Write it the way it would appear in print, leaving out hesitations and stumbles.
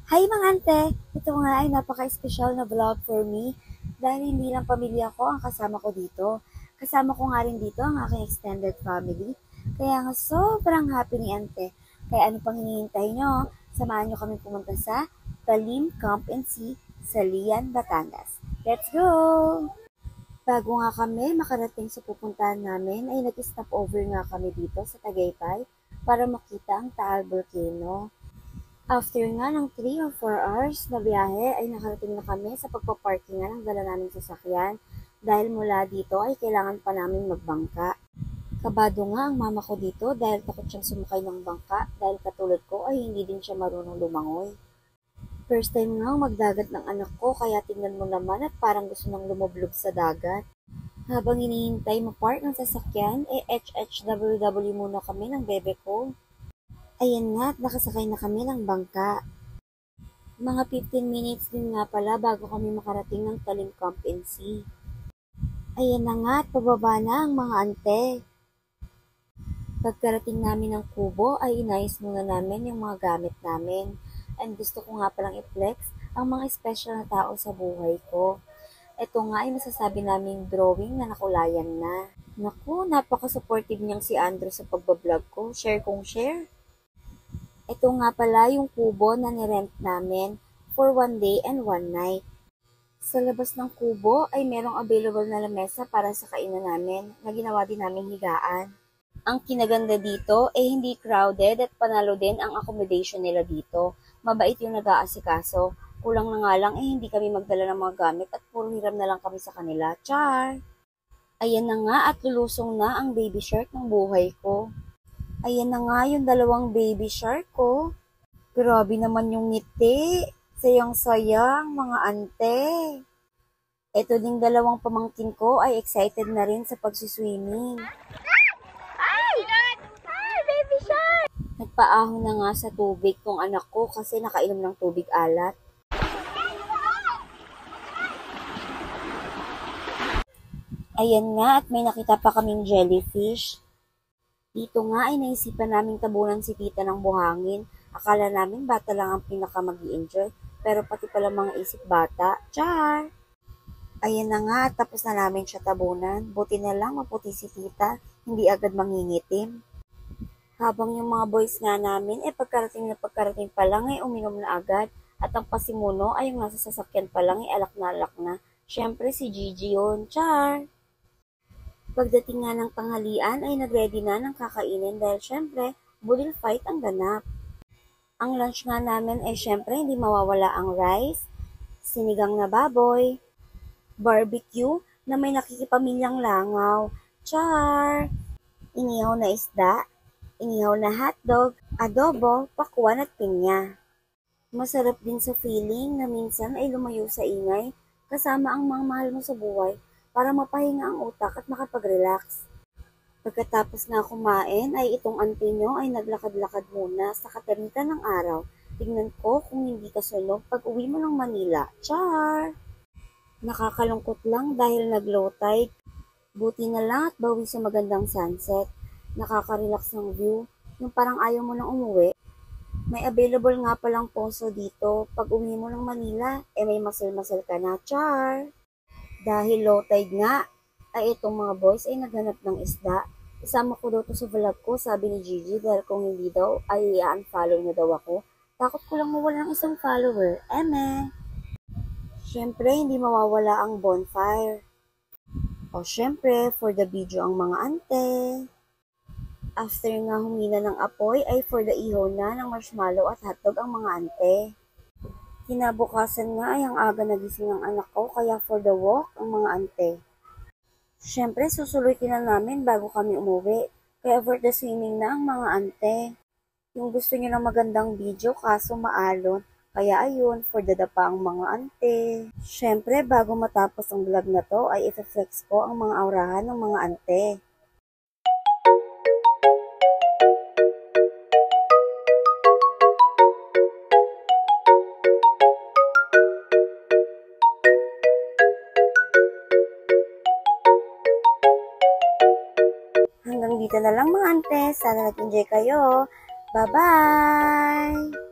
Hi mga ante! Ito nga ay napaka-espesyal na vlog for me dahil hindi lang pamilya ko ang kasama ko dito. Kasama ko nga rin dito ang aking extended family. Kaya nga sobrang happy ni ante. Kaya ano pang hinihintay nyo? Samahan nyo kami pumunta sa Talim Camp and Sea sa Lian, Batangas. Let's go! Bago nga kami makarating sa pupuntahan namin ay nag-stop over nga kami dito sa Tagaytay para makita ang Taal Volcano. After nga ng 3 or 4 hours na biyahe ay nakarating na kami sa pagpaparkingan ng dala naming sasakyan dahil mula dito ay kailangan pa namin magbangka. Kabado nga ang mama ko dito dahil takot siyang sumakay ng bangka dahil katulad ko ay hindi din siya marunong lumangoy. First time nga magdagat ng anak ko kaya tingnan mo naman at parang gusto nang lumoblog sa dagat. Habang hinihintay ma-park ng sasakyan, HHWW muna kami ng bebe ko. Ayan nga at nakasakay na kami ng bangka. Mga 15 minutes din nga pala bago kami makarating ng Talim Camp and Sea. Ayan na nga at pababa na ang mga ante. Pagkarating namin ng kubo ay inayos muna namin yung mga gamit namin. And gusto ko nga palang i-flex ang mga special na tao sa buhay ko. Ito nga ay masasabi naming drawing na nakulayan na. Naku, napaka-supportive niyang si Andrew sa pagbablog ko. Share kong share. Ito nga pala yung kubo na nirent namin for 1 day and 1 night. Sa labas ng kubo ay merong available na lamesa para sa kainan namin na ginawa din namin higaan. Ang kinaganda dito ay hindi crowded at panalo din ang accommodation nila dito. Mabait yung nag-aasikaso. Kulang na nga lang hindi kami magdala ng mga gamit at puro hiram na lang kami sa kanila. Char! Ayan na nga at lulusong na ang baby shark ng buhay ko. Ayan na nga yung dalawang baby shark ko. Grabe naman yung ngiti. Sayang-sayang mga ante. Ito ding dalawang pamangkin ko ay excited na rin sa pagsiswimming. Baby shark! Nagpaahon na nga sa tubig tong anak ko kasi nakainom ng tubig alat. Ayan nga at may nakita pa kaming jellyfish. Dito nga ay naisipan naming tabunan si tita ng buhangin. Akala namin bata lang ang pinaka mag-i-enjoy, pero pati pala mga isip bata. Char! Ayan na nga at tapos na namin siya tabunan. Buti na lang maputi si tita, hindi agad mangingitim. Habang yung mga boys nga namin, pagkarating pa lang ay uminom na agad. At ang pasimuno ay yung nasa sasakyan pa lang ay alak na. Siyempre si Gigi yun. Char! Pagdating nga ng tanghalian ay nagready na ng kakainin dahil syempre, budil fight ang ganap. Ang lunch nga namin ay syempre hindi mawawala ang rice, sinigang na baboy, barbecue na may nakikipamilyang langaw, char, inihaw na isda, inihaw na hotdog, adobo, pakwan at pinya. Masarap din sa feeling na minsan ay lumayo sa ingay kasama ang mga mahal mo sa buhay para mapahinga ang utak at makapag-relax. Pagkatapos na kumain ay itong auntie nyo ay naglakad-lakad muna sa katamitan ng araw. Tingnan ko kung hindi ka sunog pag uwi mo ng Manila. Char! Nakakalungkot lang dahil nag-low tide. Buti na lang at bawi sa magandang sunset. Nakaka-relax ng view. Yung parang ayaw mo nang umuwi. May available nga palang poso dito. Pag uwi mo ng Manila, may masal-masal ka na. Char! Dahil low tide nga, ay itong mga boys ay naghanap ng isda. Isama ko daw to sa vlog ko, sabi ni Gigi, dahil kung hindi daw, ay i-unfollow na daw ako. Takot ko lang mawala ng isang follower. Siyempre, hindi mawawala ang bonfire. O siyempre, for the video ang mga ante. After nga humina ng apoy, ay for the ihaw na ng marshmallow at hotdog ang mga ante. Kinabukasan nga ay ang aga nagising ng anak ko kaya for the walk ang mga ante. Siyempre susulutin na namin bago kami umuwi kaya for the swimming na ang mga ante. Yung gusto nyo ng magandang video kaso maalon kaya ayun for the dapa ang mga ante. Siyempre bago matapos ang vlog na to ay i-flex ko ang mga aurahan ng mga ante. Hanggang dito na lang mga ante. Sana nag-enjoy kayo. Bye-bye!